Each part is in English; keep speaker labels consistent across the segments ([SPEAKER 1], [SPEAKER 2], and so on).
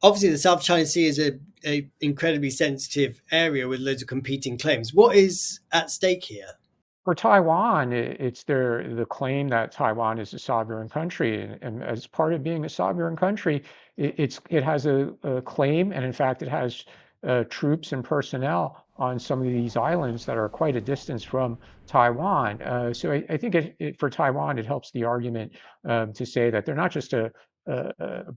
[SPEAKER 1] Obviously, the South China Sea is a incredibly sensitive area with loads of competing claims. What is at stake here?
[SPEAKER 2] For Taiwan, it's the claim that Taiwan is a sovereign country, and as part of being a sovereign country, it has a claim, and in fact, it has troops and personnel on some of these islands that are quite a distance from Taiwan. So I think for Taiwan, it helps the argument to say that they're not just a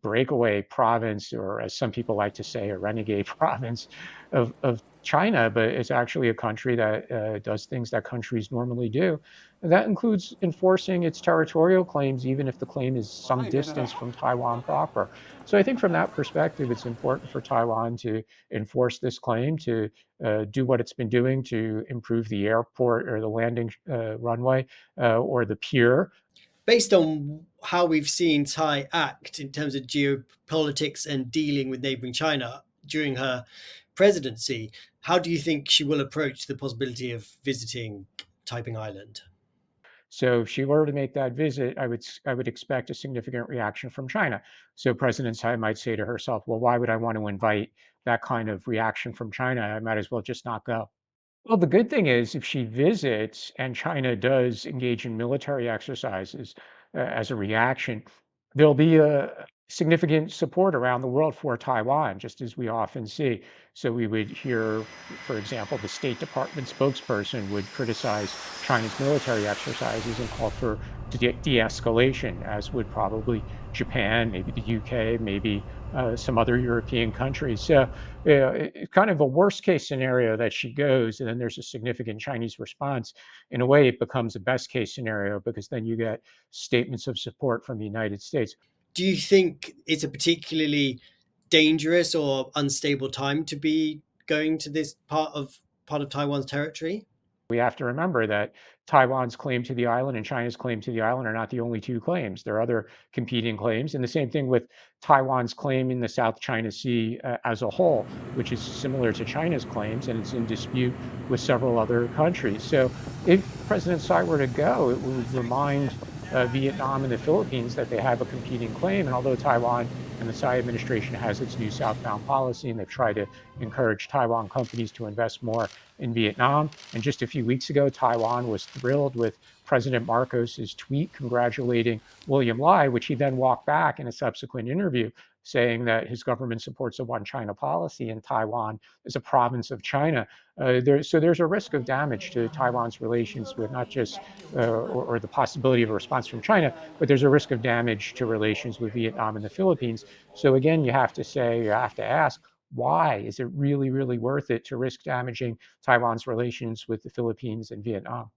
[SPEAKER 2] breakaway province, or as some people like to say, a renegade province of China, but it's actually a country that does things that countries normally do. And that includes enforcing its territorial claims, even if the claim is some distance from Taiwan proper. So I think from that perspective, it's important for Taiwan to enforce this claim, to do what it's been doing to improve the airport or the landing runway or the pier.
[SPEAKER 1] Based on how we've seen Tsai act in terms of geopolitics and dealing with neighboring China during her presidency, how do you think she will approach the possibility of visiting Taiping Island?
[SPEAKER 2] So if she were to make that visit, I would expect a significant reaction from China. So President Tsai might say to herself, "Well, why would I want to invite that kind of reaction from China? I might as well just not go." Well, the good thing is if she visits and China does engage in military exercises as a reaction, there'll be a significant support around the world for Taiwan, just as we often see. So we would hear, for example, the State Department spokesperson would criticize China's military exercises and call for de-escalation, as would probably Japan, maybe the UK, maybe some other European countries. So it's kind of a worst case scenario that she goes, and then there's a significant Chinese response. In a way, it becomes a best case scenario because then you get statements of support from the United States.
[SPEAKER 1] Do you think it's a particularly dangerous or unstable time to be going to this part of Taiwan's territory?
[SPEAKER 2] We have to remember that Taiwan's claim to the island and China's claim to the island are not the only two claims. There are other competing claims. And the same thing with Taiwan's claim in the South China Sea as a whole, which is similar to China's claims, and it's in dispute with several other countries. So if President Tsai were to go, it would remind Vietnam and the Philippines that they have a competing claim. And although Taiwan and the Tsai administration has its new southbound policy, and they've tried to encourage Taiwan companies to invest more in Vietnam. And just a few weeks ago, Taiwan was thrilled with President Marcos's tweet congratulating William Lai, which he then walked back in a subsequent interview, saying that his government supports a one China policy and Taiwan is a province of China. So there's a risk of damage to Taiwan's relations with not just, or the possibility of a response from China, but there's a risk of damage to relations with Vietnam and the Philippines. So again, you have to ask, why is it really, really worth it to risk damaging Taiwan's relations with the Philippines and Vietnam?